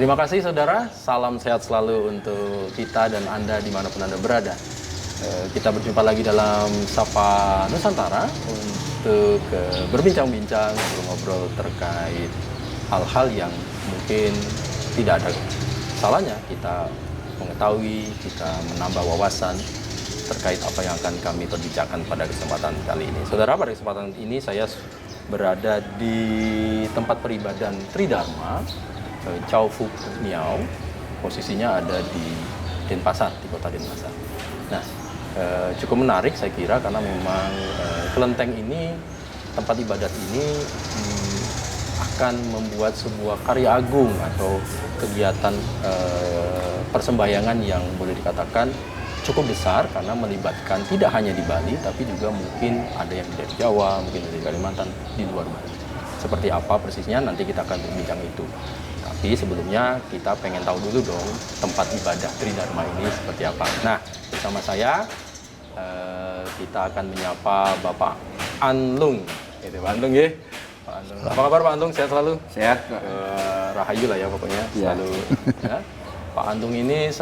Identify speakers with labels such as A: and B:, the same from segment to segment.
A: Terima kasih saudara, salam sehat selalu untuk kita dan Anda dimanapun Anda berada. Kita berjumpa lagi dalam Sapa Nusantara untuk berbincang-bincang, ngobrol-ngobrol terkait hal-hal yang mungkin tidak ada salahnya kita mengetahui, kita menambah wawasan terkait apa yang akan kami perbincangkan pada kesempatan kali ini. Saudara, pada kesempatan ini saya berada di tempat peribadahan Tridharma, Chow Phuc Miao. Posisinya ada di Denpasar, di kota Denpasar. Nah, cukup menarik saya kira karena memang kelenteng ini, tempat ibadat ini akan membuat sebuah karya agung atau kegiatan persembahyangan yang boleh dikatakan cukup besar karena melibatkan tidak hanya di Bali tapi juga mungkin ada yang dari Jawa, mungkin dari Kalimantan, di luar Bali. Seperti apa persisnya nanti kita akan berbincang itu. Tapi sebelumnya kita pengen tahu dulu dong tempat ibadah Tridharma ini seperti apa. Nah, bersama saya kita akan menyapa Bapak Anlung. Itu Pak Anlung ya. Pak Anlung. Apa kabar Pak Anlung? Sehat selalu?
B: Sehat.
A: Rahayu lah ya pokoknya. Selalu. Ya. Pak Antung ini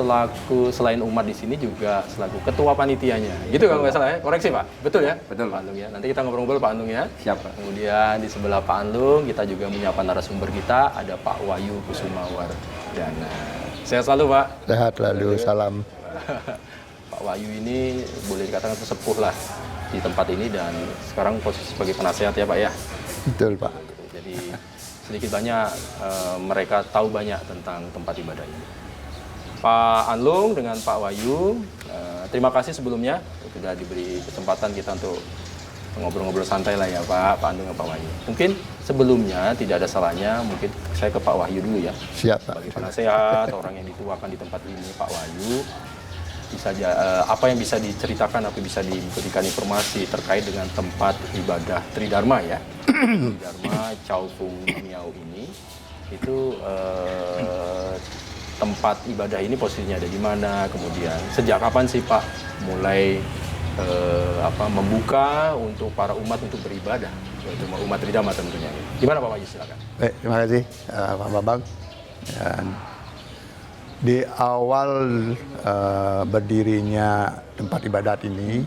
A: selain umat di sini juga selaku ketua panitianya. Gitu kalau nggak salah ya? Koreksi Pak? Betul ya?
B: Betul
A: Pak Antung ya. Nanti kita ngobrol-ngobrol Pak Antung ya.
B: Siap Pak.
A: Kemudian di sebelah Pak Antung kita juga menyapa narasumber kita ada Pak Wahyu Kusumawardana. Sehat selalu Pak.
C: Sehat lalu, salam.
A: Pak Wahyu ini boleh dikatakan sesepuh lah di tempat ini dan sekarang posisi sebagai penasehat ya Pak ya.
C: Betul Pak.
A: Jadi sedikit banyak mereka tahu banyak tentang tempat ibadah ini. Pak Anlung dengan Pak Wahyu, terima kasih sebelumnya sudah diberi kesempatan kita untuk ngobrol-ngobrol santai lah ya Pak Anlung dan Pak Wahyu. Mungkin sebelumnya tidak ada salahnya, mungkin saya ke Pak Wahyu dulu ya.
C: Siap Pak.
A: Sebagai penasehat, orang yang dituakan di tempat ini, Pak Wahyu, bisa apa yang bisa diceritakan, apa yang bisa diberikan informasi terkait dengan tempat ibadah Tridharma ya. Tridharma Chow Phuc Miao ini itu tempat ibadah ini posisinya ada di mana, kemudian sejak kapan sih Pak mulai membuka untuk para umat untuk beribadah, umat Tridharma tentunya. Gimana Pak Wahyu, silakan.
C: Baik, terima kasih Pak Bambang. Dan di awal berdirinya tempat ibadat ini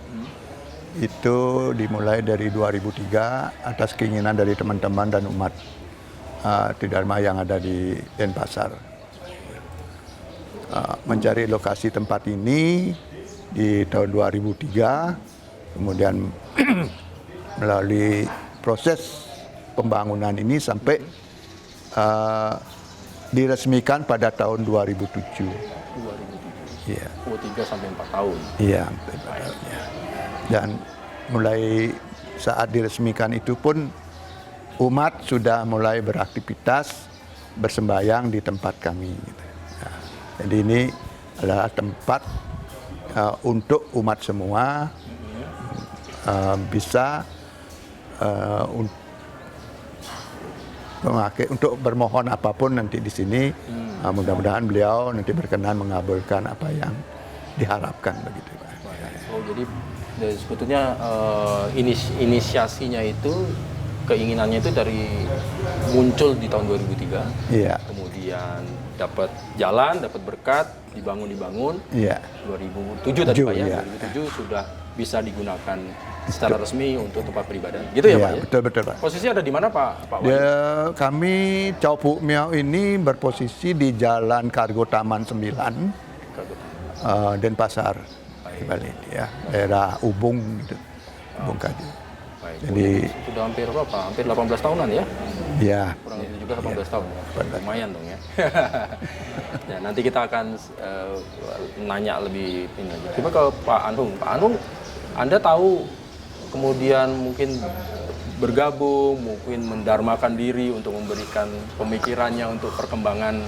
C: itu dimulai dari 2003 atas keinginan dari teman-teman dan umat Tridharma yang ada di Denpasar. Mencari lokasi tempat ini di tahun 2003, kemudian melalui proses pembangunan ini sampai diresmikan pada tahun 2007.
A: 2007.
C: Iya.
A: 3 sampai 4 tahun.
C: Iya, ya. Dan mulai saat diresmikan itu pun umat sudah mulai beraktivitas bersembahyang di tempat kami. Gitu. Jadi ini adalah tempat untuk umat semua bisa memakai untuk bermohon apapun nanti di sini. Mudah-mudahan beliau nanti berkenan mengabulkan apa yang diharapkan begitu.
A: Oh, jadi sebetulnya inisiasinya itu, keinginannya itu dari muncul di tahun 2003.
C: Iya.
A: Kemudian dapat jalan, dapat berkat, dibangun.
C: Iya.
A: 2007 tadi Pak ya.
C: Iya.
A: 2007 sudah bisa digunakan secara resmi untuk tempat peribadahan. Gitu ya,
C: Iya,
A: Pak ya?
C: Betul Pak.
A: Posisi ada di mana Pak Wahyu?
C: Kami Chow Phuc Miao ini berposisi di Jalan Kargo Taman 9, Denpasar, di Bali ya, daerah Ubung gitu. Ubung Kaju.
A: Baik.
C: Jadi
A: Sudah hampir berapa? Hampir 18 tahunan ya?
C: ya.
A: Kurang lebih juga 18 tahun ya. Lumayan dong ya. Ya, nanti kita akan nanya lebih ini aja. Coba ke Pak Anung. Pak Anung, Anda tahu kemudian mungkin bergabung, mungkin mendarmakan diri untuk memberikan pemikirannya untuk perkembangan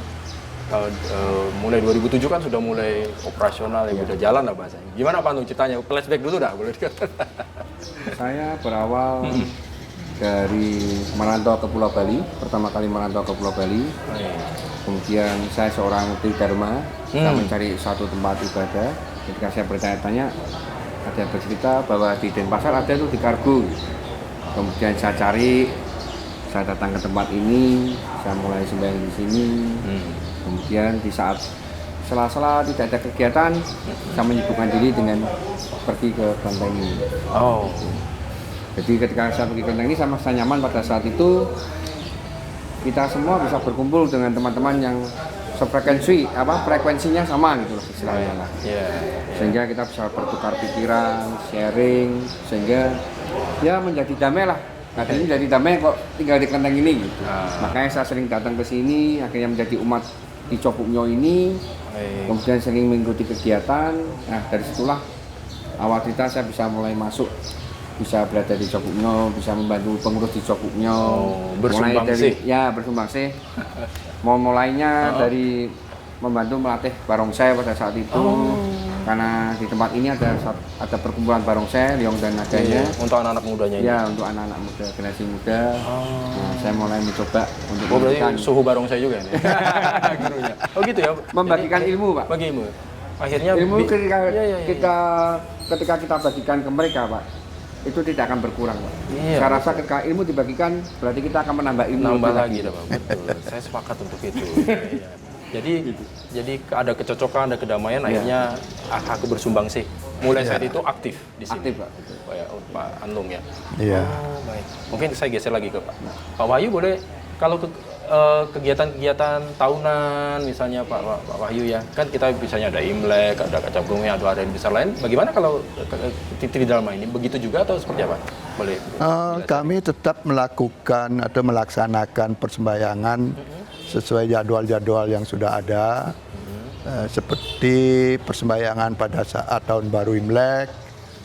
A: mulai 2007 kan sudah mulai operasional ya, udah jalan lah bahasanya. Gimana Pak Anung ceritanya? Flashback dulu dah, boleh dikatakan.
B: Saya berawal dari merantau ke Pulau Bali, pertama kali merantau ke Pulau Bali. Kemudian saya seorang Tridharma, saya mencari satu tempat ibadah. Ketika saya bertanya-tanya, ada yang bercerita bahwa di Denpasar ada itu di Kargo. Kemudian saya cari, saya datang ke tempat ini, saya mulai sembahyang di sini. Kemudian di saat sela-sela tidak ada kegiatan, saya menyibukkan diri dengan pergi ke kelenteng ini.
A: Oh.
B: Jadi ketika saya pergi ke kelenteng ini, saya merasa nyaman pada saat itu. Kita semua bisa berkumpul dengan teman-teman yang frekuensinya sama gitu loh istilahnya lah. Sehingga kita bisa bertukar pikiran, sharing, sehingga ya menjadi damai lah. Nah, ini jadi damai kok tinggal di kelenteng ini gitu. Makanya saya sering datang ke sini, akhirnya menjadi umat di Cokuknyo ini. Kemudian sering mengikuti kegiatan. Nah, dari situlah awal cerita saya bisa mulai masuk, bisa berada di Cokuknyo, bisa membantu pengurus di Cokuknyo. Mulai dari bersumbangsi. Mau mulainya dari membantu melatih barongsai pada saat itu. Karena di tempat ini ada perkumpulan barongsai, Liong dan Nadanya.
A: Untuk anak-anak mudanya ini.
B: Ya, untuk anak-anak muda, generasi muda. Nah, saya mulai mencoba untuk
A: memberikan suhu barongsai juga nih. Gurunya. Oh gitu ya.
B: Membagikan ilmu, Pak.
A: Bagi ilmu. Akhirnya
B: ilmu ketika kita bagikan ke mereka, Pak, itu tidak akan berkurang, Pak. Saya rasa ketika ilmu dibagikan, berarti kita akan menambah ilmu.
A: Nambah lagi, Pak. Betul. Saya sepakat untuk itu. Jadi ada kecocokan, ada kedamaian, akhirnya aku bersumbang sih. Mulai saat itu aktif di sini.
B: Aktif, Pak.
A: Pak Anlung ya.
C: Iya.
A: Oh, baik. Mungkin saya geser lagi ke Pak Wahyu, boleh kalau kegiatan-kegiatan tahunan misalnya Pak Wahyu ya, kan kita misalnya ada Imlek, ada Kacap Gome, ada hari besar lain. Bagaimana kalau Titri Dharma ini? Begitu juga atau seperti apa? Boleh.
C: Kami tetap melakukan atau melaksanakan persembahyangan sesuai jadwal-jadwal yang sudah ada, seperti persembahyangan pada saat tahun baru Imlek,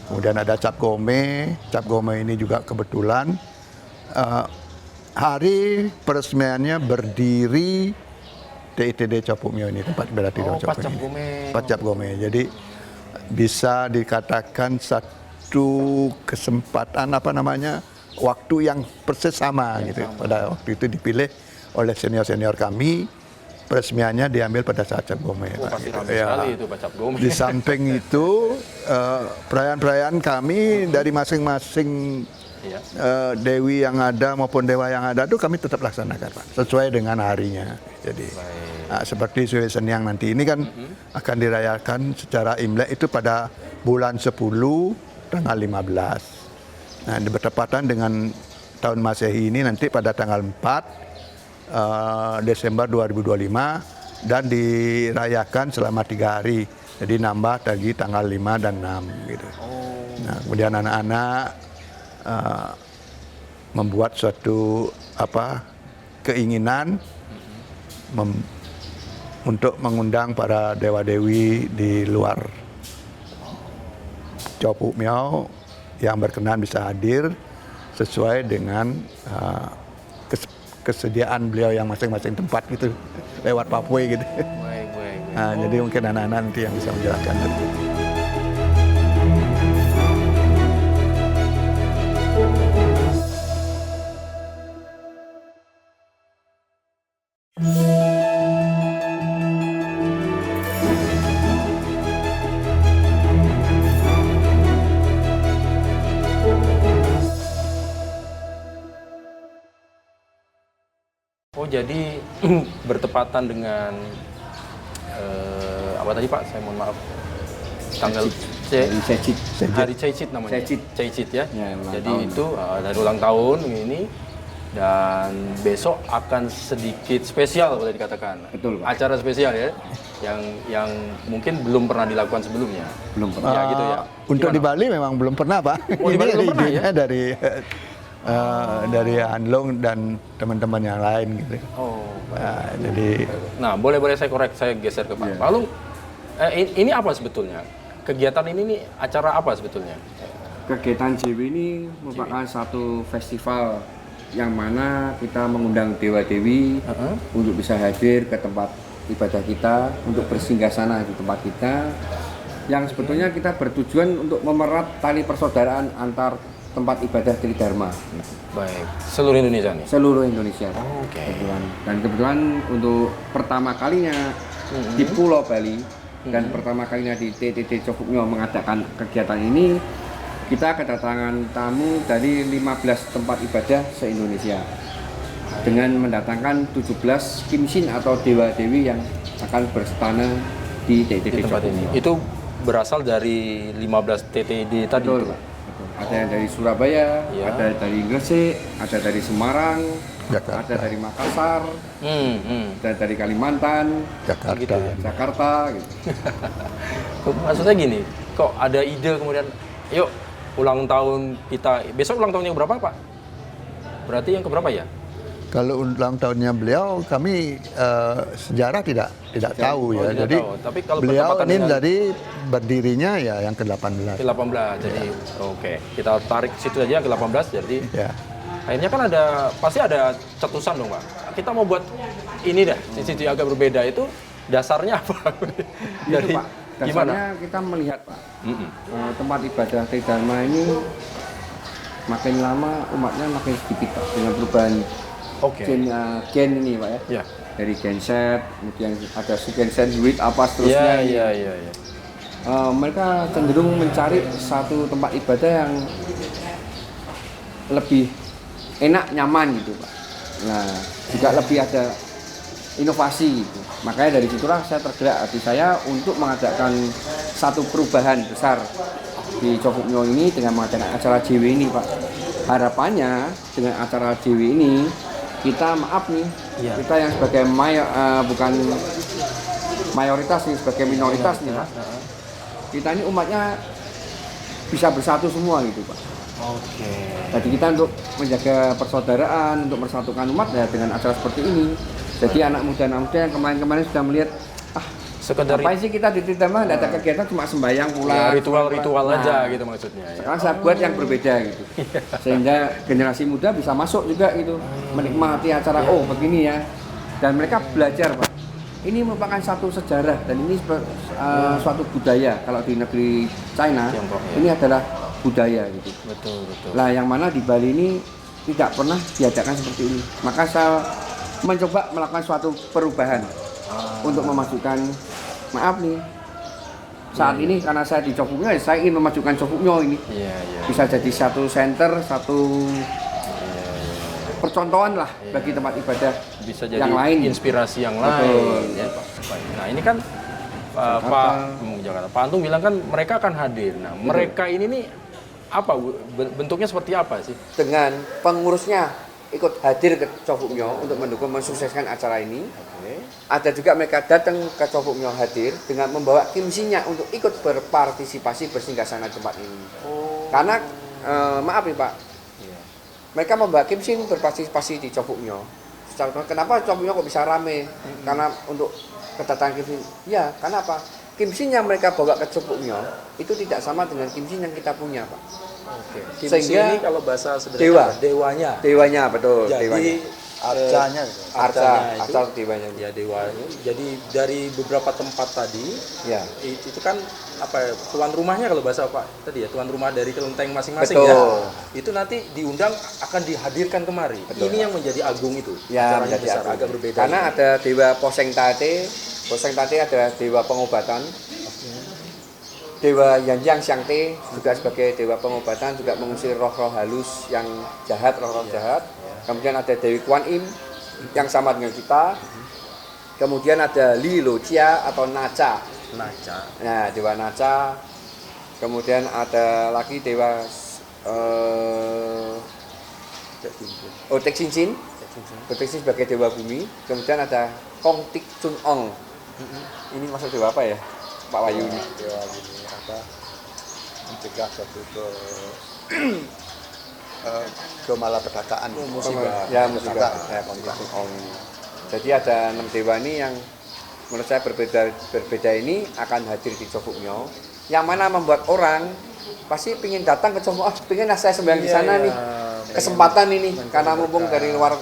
C: kemudian ada Cap Gome. Cap Gome ini juga kebetulan hari peresmiannya berdiri TITD Cokuknyo ini, tempat ibadah Cap Gome. Jadi bisa dikatakan satu kesempatan waktu yang persis sama gitu. Pada waktu itu dipilih oleh senior-senior kami, peresmiannya diambil pada saat Cap Gome.
A: Pasti ramai sekali itu Pak Cap Gome.
C: Di samping itu perayaan-perayaan kami dari masing-masing dewi yang ada maupun dewa yang ada itu kami tetap laksanakan, Pak, sesuai dengan harinya. Jadi seperti Sue Senyang nanti ini kan akan dirayakan secara Imlek itu pada bulan 10 tanggal 15. Nah, bertepatan dengan tahun Masehi ini nanti pada tanggal 4 Desember 2025 dan dirayakan selama 3 hari. Jadi nambah lagi tanggal 5 dan 6 gitu. Nah, kemudian anak-anak membuat suatu keinginan untuk mengundang para dewa-dewi di luar Cokuknyo yang berkenan bisa hadir sesuai dengan kesediaan beliau yang masing-masing tempat gitu, lewat Papua gitu.
A: Baik.
C: Nah, jadi mungkin anak-anak nanti yang bisa menjelaskan.
A: Oh, jadi bertepatan dengan apa tadi Pak? Saya mohon maaf. Tanggal hari Caicit namanya. Caicit ya. Jadi itu dari ulang tahun ini dan besok akan sedikit spesial boleh dikatakan.
B: Betul, Pak.
A: Acara spesial ya. Yang mungkin belum pernah dilakukan sebelumnya.
B: Belum pernah.
A: Ya gitu ya.
C: Untuk di Bali memang belum pernah, Pak.
A: Oh, di Bali belum pernah ya?
C: Dari Anlung dan teman-teman yang lain gitu.
A: Oh,
C: Nah,
A: boleh saya korek, saya geser ke Pak. Lalu ini apa sebetulnya? Kegiatan ini nih acara apa sebetulnya?
B: Kegiatan JW ini merupakan satu festival yang mana kita mengundang dewa-dewi untuk bisa hadir ke tempat ibadah kita, untuk bersinggasana di tempat kita, yang sebetulnya kita bertujuan untuk memerat tali persaudaraan antar tempat ibadah Tridharma.
A: Baik, seluruh Indonesia nih?
B: Seluruh Indonesia.
A: Oke.
B: Dan kebetulan untuk pertama kalinya di Pulau Bali dan pertama kalinya di TTD Cokuknyo mengadakan kegiatan ini, kita kedatangan tamu dari 15 tempat ibadah se-Indonesia. dengan mendatangkan 17 kimsin atau dewa-dewi yang akan berstana di
A: di
B: TTD
A: tempat ini.
B: Cokupnyo.
A: Itu berasal dari 15 TTD tadi
B: Betul,
A: itu, Pak?
B: betul. Ada yang dari Surabaya,
A: Ya.
B: ada dari Gresik, ada dari Semarang,
C: Jakarta.
B: ada dari Makassar,
A: Hmm.
B: ada dari Kalimantan,
C: Jakarta.
A: Gitu ya.
B: Jakarta gitu.
A: Maksudnya gini, kok ada ide kemudian, yuk ulang tahun kita, besok ulang tahun yang berapa Pak? Berarti yang keberapa ya?
C: Kalau ulang tahunnya beliau, kami sejarah tidak tahu ya.
A: tidak
C: Jadi
A: tahu. Tapi kalau
C: beliau
A: bertepatan
C: ini
A: dengan-
C: dari berdirinya ya yang ke-18.
A: Ke-18, jadi oke. Kita tarik situ aja yang ke-18, jadi
C: Ya.
A: akhirnya kan pasti ada cetusan dong Pak. Kita mau buat ini dah, sisi agak berbeda itu dasarnya apa?
B: Itu Pak,
A: gimana?
B: dasarnya kita melihat Pak,
A: Mm-mm.
B: tempat ibadah Tridharma ini makin lama umatnya makin sedikit Pak, dengan perubahan
A: Oke.
B: gen ini Pak ya.
A: Ya.
B: Dari genset, kemudian ada gen sandwich apa seterusnya.
A: Iya.
B: Mereka cenderung mencari satu tempat ibadah yang lebih enak, nyaman gitu Pak. Nah, juga lebih ada inovasi gitu. Makanya dari situlah saya tergerak hati saya untuk mengadakan satu perubahan besar di Cokupnyo ini dengan mengadakan acara JW ini Pak. Harapannya dengan acara JW ini kita
A: Iya.
B: kita yang sebagai bukan mayoritas nih, sebagai minoritas nih Pak. Kita ini umatnya bisa bersatu semua gitu Pak.
A: Oke.
B: Jadi kita untuk menjaga persaudaraan, untuk mersatukan umat ya dengan acara seperti ini. Jadi anak muda yang kemarin-kemarin sudah melihat,
A: Sekedar
B: apa sih kita di Tridharma, tidak ada kegiatan cuma sembahyang
A: ya,
B: pulang.
A: ritual
B: Nah,
A: aja gitu maksudnya. Ya.
B: sekarang saya buat yang berbeda gitu. Sehingga generasi muda bisa masuk juga gitu, menikmati acara, oh begini ya. Dan mereka belajar Pak. Ini merupakan satu sejarah dan ini suatu budaya. Kalau di negeri China,
A: Tiongkok, ya.
B: ini adalah budaya gitu.
A: Betul.
B: Lah yang mana di Bali ini tidak pernah diadakan seperti ini. Maka saya mencoba melakukan suatu perubahan untuk memajukan, maaf nih, saat ini karena saya di Cokupnyo, saya ingin memajukan Cokupnyo ini.
A: Iya.
B: Bisa jadi satu center, satu percontohan lah bagi tempat ibadah
A: Bisa jadi
B: yang lain.
A: inspirasi yang
B: Betul.
A: lain. Ya. Nah ini kan Jakarta. Pak Antung bilang kan mereka akan hadir. Nah mereka ini nih apa bentuknya seperti apa sih?
B: Dengan pengurusnya ikut hadir ke Cokupnyo untuk mendukung mensukseskan acara ini. Ada juga mereka datang ke Cokupnyo hadir dengan membawa kimsinya untuk ikut berpartisipasi bersinggasana di tempat ini. Karena maaf nih Pak, mereka membawa kimsin berpartisipasi di Cokupnyo. Kenapa Cokupnyo kok bisa rame? Karena untuk kedatangan kimsin. Ya, karena apa? Kimsin yang mereka bawa ke Cokupnyo itu tidak sama dengan kimsin yang kita punya Pak.
A: Oke.
B: Sehingga
A: ini kalau bahasa sederhana
B: dewa.
A: dewanya.
B: Dewanya betul,
A: Jadi
B: dewanya.
D: Arcanya
A: Arcanya itu,
B: Arca dewanya.
A: ya dewanya. Jadi dari beberapa tempat tadi
B: Ya.
A: itu kan apa ya, tuan rumahnya kalau bahasa Pak tadi ya, tuan rumah dari kelenteng masing-masing
B: Betul.
A: ya. Itu nanti diundang akan dihadirkan kemari.
B: Betul.
A: Ini yang menjadi agung itu.
B: Ya,
A: Acaranya
B: menjadi
A: besar,
B: agung.
A: agak berbeda.
B: Karena ada dewa Poseng Tate. Poseng Tate adalah dewa pengobatan. Dewa Yanjang Syangte juga sebagai dewa pengobatan, juga mengusir roh-roh halus yang jahat, roh-roh jahat. Kemudian ada Dewi Kuan Im yang sama dengan kita. Kemudian ada Li Lo Chia atau Naca.
A: Naca.
B: Nah, dewa Naca. Kemudian ada lagi dewa Otek Cincin. Otek Cincin sebagai dewa bumi. Kemudian ada Kong Tik Chun Ong. Ini masuk dewa apa ya, Pak Wayu ini?
D: dewa ini apa mencegah suatu ke malapetakaan
A: musibah.
B: Ya, musibah. Ya, Kong Tik Chun Ong. Jadi ada 6 dewa ini yang menurut saya berbeda ini akan hadir di Cokupnyo. Yang mana membuat orang pasti ingin datang ke Cokupnyo. Pengen saya sembahyang di sana nih. Kesempatan ini karena mumpung dari luar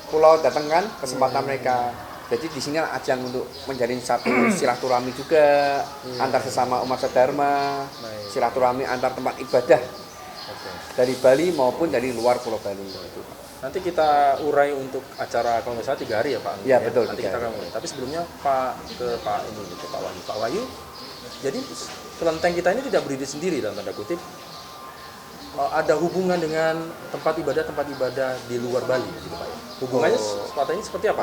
B: pulau datang kan, kesempatan mereka. Jadi di sini ajang untuk menjalin satu silaturahmi juga antar sesama umat Tridharma, silaturahmi antar tempat ibadah dari Bali maupun dari luar Pulau Bali.
A: Nanti kita urai untuk acara kalau nggak salah 3 hari ya Pak.
B: Iya, betul,
A: Nanti
B: 3
A: kita
B: hari.
A: akan urai. Tapi sebelumnya Pak Wahyu. Pak Wahyu. Jadi kelenteng kita ini tidak berdiri sendiri dalam tanda kutip. ada hubungan dengan tempat ibadah di luar Bali gitu Pak ya? Hubungannya sepatutnya ini seperti apa?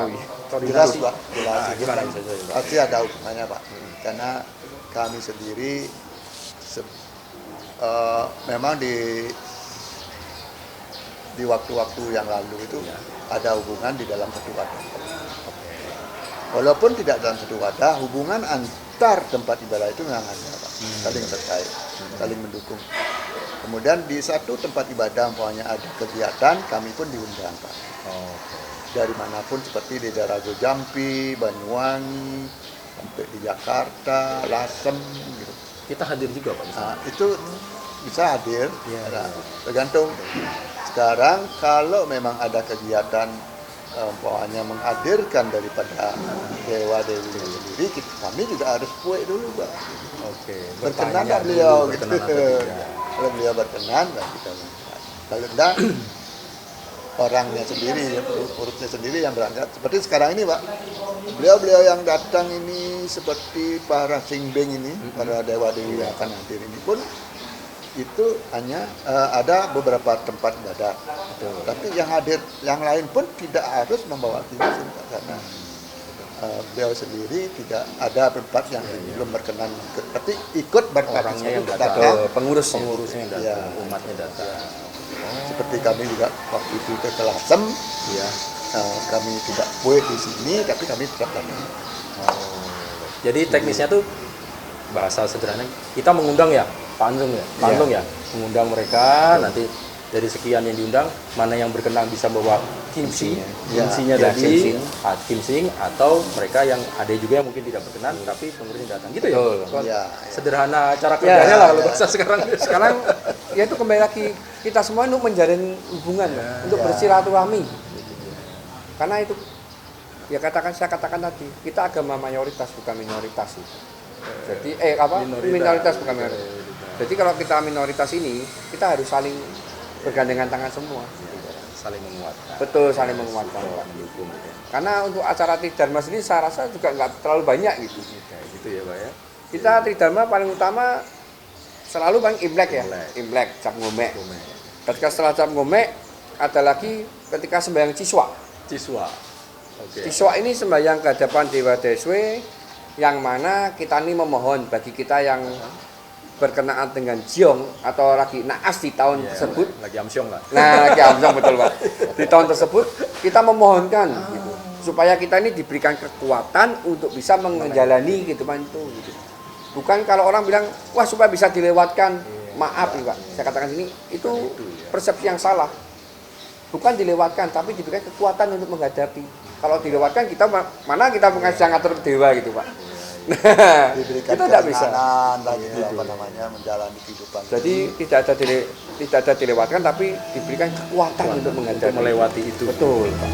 E: Jelas Pak, jelas.
A: Gimana bisa jadi Pak?
E: Pasti ada hubungannya Pak. Karena kami sendiri memang di waktu-waktu yang lalu itu ada hubungan di dalam satu wadah. Walaupun tidak dalam satu wadah, hubungan antar tempat ibadah itu memang ada Pak. Saling terkait, saling mendukung. Kemudian di satu tempat ibadah umpamanya ada kegiatan, kami pun diundang Pak. Dari manapun seperti di daerah Jampi, Banyuwangi, sampai di Jakarta, Lasem gitu.
A: Kita hadir juga Pak.
E: Nah, itu bisa hadir, tergantung. Sekarang kalau memang ada kegiatan umpamanya menghadirkan daripada dewa-dewi sendiri, kami juga harus puek dulu Pak. Berkenan nggak beliau gitu. Kalau beliau berkenan, nah kita berangkat. Kalau enggak, orangnya sendiri, urutnya sendiri yang berangkat. Seperti sekarang ini Pak, beliau-beliau yang datang ini seperti para singbeng ini, para dewa-dewi yang akan hadir ini pun itu hanya ada beberapa tempat ibadah. Tapi yang hadir, yang lain pun tidak harus membawa kimsin karena beliau sendiri tidak ada tempat yang belum berkenan, tapi ikut
A: Orangnya yang
E: berpartisipasi
A: datang, pengurusnya yang datang,
E: Ya.
A: umatnya datang.
E: Seperti kami juga waktu itu ke Lasem, kami tidak boleh di sini, tapi kami tetap datang.
A: Jadi teknisnya tuh bahasa sederhana kita mengundang ya, Pak Antung ya, mengundang mereka nanti dari sekian yang diundang mana yang berkenan bisa bawa kimsinya tadi, kimsing atau mereka yang ada juga yang mungkin tidak berkenan tapi pengurusnya datang gitu ya.
E: Ya.
A: Sederhana cara kerjanya lah kalau bahasa sekarang.
B: Sekarang ya itu kembali lagi kita semua untuk menjalin hubungan untuk bersilaturahmi. Karena itu ya saya katakan tadi kita agama mayoritas bukan minoritas. Jadi minoritas bukan mayoritas. Jadi kalau kita minoritas ini kita harus saling bergandengan tangan semua.
A: Saling menguatkan.
B: Betul, saling menguatkan.
A: Mendukung.
B: Karena untuk acara Tridharma sendiri saya rasa juga nggak terlalu banyak gitu.
A: Gitu ya Pak ya.
B: Kita Tridharma paling utama selalu Bang Imlek ya. Imlek, Cap Ngomek. Ketika setelah Cap Ngomek ada lagi ketika sembahyang Ciswa. Ciswa ini sembahyang ke hadapan Dewa Deswe yang mana kita ini memohon bagi kita yang berkenaan dengan jiong atau lagi naas di tahun tersebut.
A: Lagi amsyong lah.
B: Nah, lagi amsyong betul Pak. Di tahun tersebut kita memohonkan gitu, supaya kita ini diberikan kekuatan untuk bisa menjalani kehidupan itu gitu. Bukan kalau orang bilang wah supaya bisa dilewatkan. Maaf nih Pak, saya katakan sini itu persepsi yang salah. Bukan dilewatkan tapi diberikan kekuatan untuk menghadapi. Kalau dilewatkan kita mana kita mengajar ngatur dewa gitu Pak.
E: Diberikan
B: kita tidak bisa
E: lagi menjalani kehidupan.
B: Jadi tidak ada dilewatkan tapi diberikan kekuatan untuk menghadapi,
A: melewati itu.
B: Betul Pak.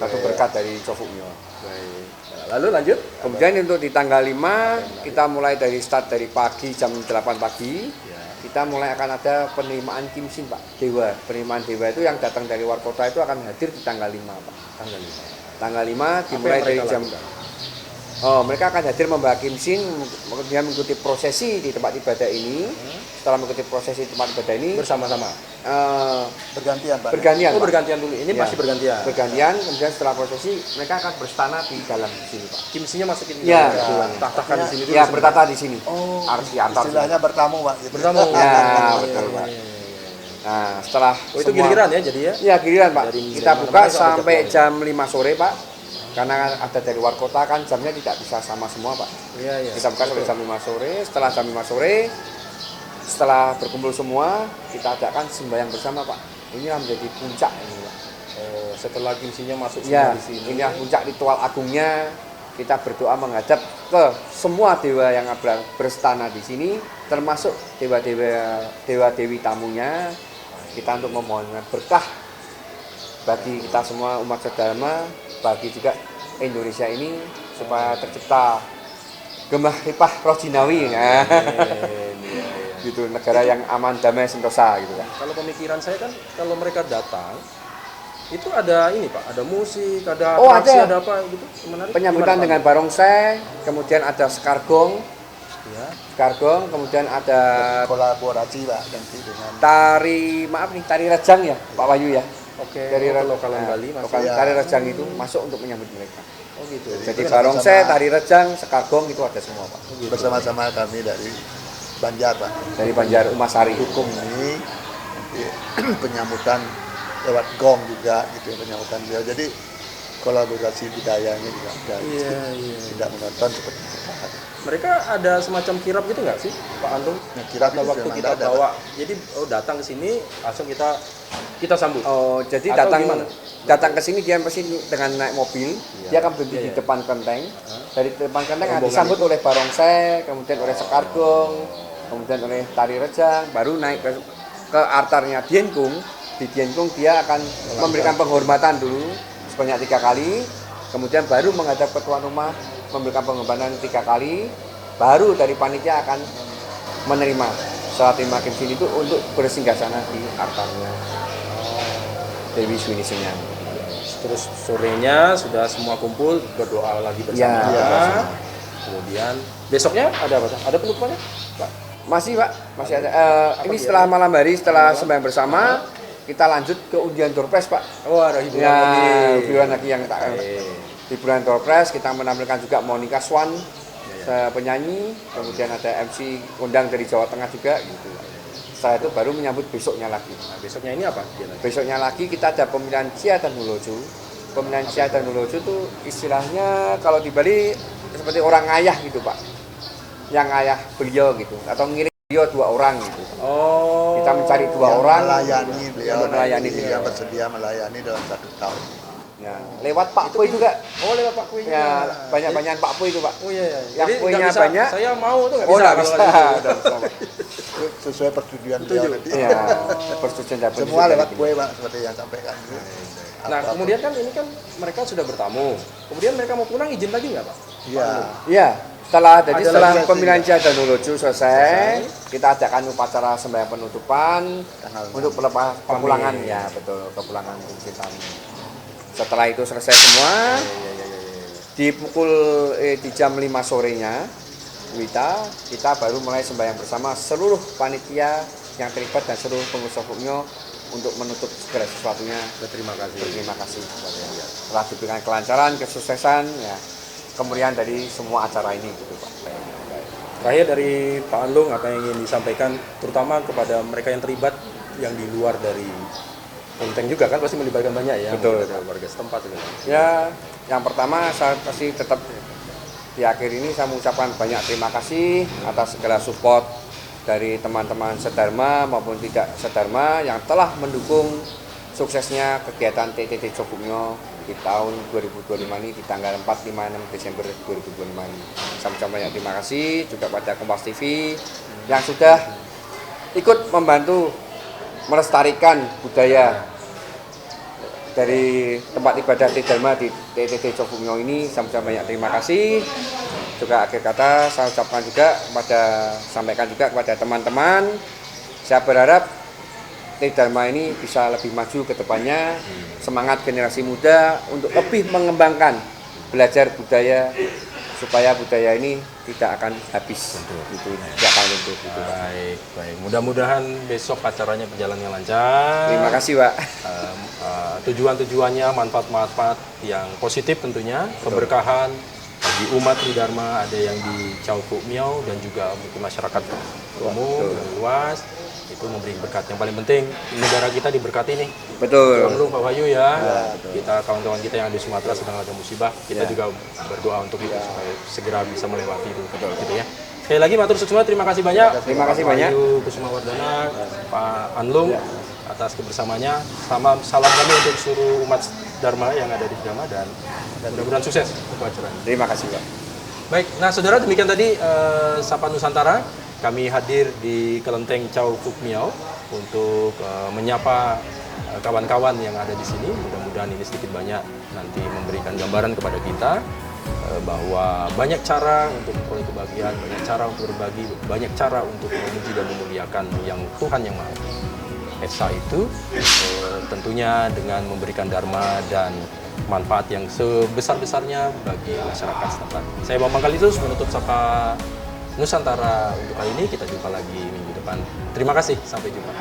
B: Satu berkat dari Cofuknya.
A: Baik. Lalu lanjut.
B: Kemudian untuk di tanggal 5 kita mulai dari start dari pagi jam 8 pagi. Kita mulai akan ada penerimaan kimsin Pak. Dewa, penerimaan dewa itu yang datang dari luar kota itu akan hadir di tanggal 5 Pak. Tanggal 5 dimulai dari jam mereka akan hadir membawa kimsin, kemudian mengikuti prosesi di tempat ibadah ini. Setelah mengikuti prosesi tempat ibadah ini
A: Bersama-sama.
E: Bergantian Pak.
B: Bergantian.
A: Oh
B: Pak.
A: bergantian dulu. Ini
B: Ya.
A: masih bergantian.
B: Bergantian, kemudian setelah prosesi mereka akan berstana di dalam sini Pak.
A: Kimsinya masukin di
B: Ya.
A: dalam. Tahtakan di sini dulu.
B: Ya bertata di sini.
E: Oh,
B: Harus diantar.
E: istilahnya bertamu Pak. Gitu.
A: Bertamu.
B: Ya betul Pak. Nah setelah
A: Oh, itu giliran ya jadi ya?
B: Ya giliran Pak.
A: Dari
B: Kita
A: mana-mana
B: buka
A: sampai
B: sampai jam 5 sore Pak. Karena ada dari luar kota kan jamnya tidak bisa sama semua Pak.
A: Iya, iya.
B: Kita buka sampai jam 5 sore. Setelah jam 5 sore, setelah berkumpul semua, kita adakan sembahyang bersama Pak. Ini menjadi puncak ini Pak.
A: Setelah kimsinya masuk
B: Ya,
A: semua di sini.
B: inilah puncak ritual agungnya. Kita berdoa menghadap ke semua dewa yang berstana di sini, termasuk dewa-dewi tamunya. Kita untuk memohonkan berkah bagi kita semua umat sedharma, bagi juga Indonesia ini supaya tercipta gemah ripah roh jinawi. Nah, gitu, negara yang aman, damai, sentosa gitu kan.
A: Kalau pemikiran saya kan kalau mereka datang itu ada ini Pak, ada musik, ada
B: Oh,
A: atraksi,
B: ada.
A: ada apa gitu menarik.
B: Penyambutan
A: Gimana,
B: dengan
A: Pak?
B: barongsai, kemudian ada sekargong,
A: Ya.
B: kemudian ada
E: Kolaborasi Pak nanti dengan
B: tari, maaf nih, tari rejang ya Pak Wahyu ya.
A: Oke.
B: Dari
A: lokalan Bali masuk.
B: lokal
E: Ya.
B: tari rejang itu masuk untuk menyambut mereka.
A: Oh gitu.
B: Jadi
E: itu
B: barongsai,
E: sama-sama-
B: tari rejang, sekargong itu ada semua Pak.
E: bersama-sama kami dari Banjar Pak.
B: Dari Banjar Umasari.
E: Dukung ini nanti penyambutan lewat gong juga gitu penyambutan beliau. Jadi kolaborasi budayanya juga ada.
A: Iya.
E: Tidak menonton seperti kita.
A: Mereka ada semacam kirap gitu nggak sih, Pak Antung?
E: Nah, kirap
A: Pada
E: itu
A: waktu
E: memang
A: kita
E: ada,
A: bawa, jadi datang ke sini langsung kita sambut.
B: Oh, jadi
A: Atau gimana?
B: datang ke sini dia pasti dengan naik mobil, dia akan berhenti
A: Iya,
B: di
A: iya.
B: depan kelenteng. Dari depan kelenteng akan
A: Rombongan
B: disambut oleh barongsai, kemudian oleh sekargong, kemudian oleh tari rejang, baru naik ke altarnya Dienkung. Di Dienkung dia akan memberikan penghormatan dulu sebanyak 3 kali, kemudian baru menghadap ke tuan rumah memberikan penghormatan 3 kali, baru dari panitia akan menerima salat terima kasih itu untuk bersinggasana di altarnya Dewi Suni Senyang.
A: Terus sorenya sudah semua kumpul berdoa lagi bersama.
B: Ya.
A: Kemudian besoknya ada apa? Ada penutupannya, Pak?
B: Masih Pak, masih ada. Ini setelah malam hari, setelah sembahyang bersama, kita lanjut ke undian door prize Pak.
A: Oh, ada hiburan
B: Ya,
A: lagi.
B: hiburan lagi yang tak. Hiburan door prize, kita menampilkan juga Monica Swan, penyanyi, kemudian ada MC undang dari Jawa Tengah juga gitu. Setelah itu baru menyambut besoknya lagi.
A: Nah, besoknya ini apa?
B: Besoknya lagi kita ada pemilihan Cia dan Nulojo. Pemilihan Cia dan Nulojo itu istilahnya kalau di Bali seperti orang ayah gitu Pak. Yang ayah beliau gitu, atau ngiring beliau 2 orang gitu.
A: Oh.
B: Kita mencari 2
E: Yang
B: orang
E: melayani beliau,
B: yang melayani
E: nanti,
B: beliau.
E: yang bersedia melayani dalam 1 tahun.
B: Ya, lewat Pak Pui juga.
A: Oh, lewat Pak Kuy.
B: Ya, banyak-banyak Pak Pui itu Pak.
A: Oh iya.
B: Yang
A: Jadi
B: kuenya
A: nggak bisa,
B: banyak.
A: Saya mau tuh nggak
B: Oh,
A: bisa.
B: nggak
A: kalau
B: bisa.
A: nggak gitu.
B: Udah bisa, Pak.
E: Itu sesuai persetujuan beliau nanti.
B: Ya, persetujuan dapat.
E: Semua lewat kue Pak, seperti yang sampaikan.
A: Nah, kemudian kan ini kan mereka sudah bertamu. Kemudian mereka mau pulang izin lagi nggak, Pak?
E: Iya.
B: Iya, setelah
A: Ada
B: setelah
E: lagi
B: pemilihan
E: sesi,
B: Cia dan Nulojo selesai, kita adakan upacara sembahyang penutupan
E: Tanggal
B: untuk pelepas kepulangan ya, betul, kepulangan kita. Setelah itu selesai semua, di jam 5 sorenya, kita baru mulai sembahyang bersama seluruh panitia yang terlibat dan seluruh pengurus Sokupnyo untuk menutup segala sesuatunya.
A: Berterima kasih.
B: Berterima kasih kepada telah diberikan kelancaran, kesuksesan, ya, kemeriahan dari semua acara ini gitu Pak.
A: Terakhir dari Pak Anlung, apa yang ingin disampaikan terutama kepada mereka yang terlibat yang di luar dari kelenteng juga kan pasti melibatkan banyak ya.
B: Betul.
A: Warga setempat itu.
B: Ya, yang pertama saya pasti tetap di akhir ini saya mengucapkan banyak terima kasih atas segala support dari teman-teman sedharma maupun tidak sedharma yang telah mendukung suksesnya kegiatan TTT Cokupnyo di tahun 2025 ini di tanggal 4, 5, 6 Desember 2025 ini. Saya mengucapkan banyak terima kasih juga pada Kompas TV yang sudah ikut membantu melestarikan budaya dari tempat ibadah Tridharma di TTT Cokupnyo ini. Saya mengucapkan banyak terima kasih. Juga akhir kata saya ucapkan juga sampaikan juga kepada teman-teman. Saya berharap Tridharma ini bisa lebih maju ke depannya. Semangat generasi muda untuk lebih mengembangkan belajar budaya supaya budaya ini tidak akan habis. Itu tidak akan luntur. Gitu.
A: Baik. Mudah-mudahan besok acaranya berjalan yang lancar.
B: Terima kasih, Pak.
A: Tujuan-tujuannya manfaat-manfaat yang positif tentunya, keberkahan bagi umat Tridharma, ada yang di Cokupnyo dan juga mungkin masyarakat umum dan luas, itu memberi berkat. Yang paling penting negara kita diberkati nih.
B: Betul.
A: Pak Pak Wahyu ya, kita kawan-kawan kita yang di Sumatera sedang ada musibah, kita juga berdoa untuk itu supaya segera bisa melewati itu. Gitu ya. Sekali lagi matur suksma, terima kasih banyak.
B: Terima kasih
A: Pak
B: banyak.
A: Wahyu Kusumawardana, Pak Anlung atas kebersamaannya. Salam kami untuk seluruh umat Dharma yang ada di Dharma dan mudah-mudahan sukses untuk acaranya.
B: Terima kasih, Pak.
A: Baik, nah saudara demikian tadi Sapa Nusantara. Kami hadir di Kelenteng Cokupnyo untuk menyapa kawan-kawan yang ada di sini. Mudah-mudahan ini sedikit banyak nanti memberikan gambaran kepada kita bahwa banyak cara untuk memperoleh kebahagiaan, banyak cara untuk berbagi, banyak cara untuk memuji dan memuliakan yang Tuhan yang Maha. Esa itu tentunya dengan memberikan dharma dan manfaat yang sebesar-besarnya bagi masyarakat setempat. Saya Bambang Kalitus menutup Sapa Nusantara untuk kali ini. Kita jumpa lagi minggu depan. Terima kasih, sampai jumpa.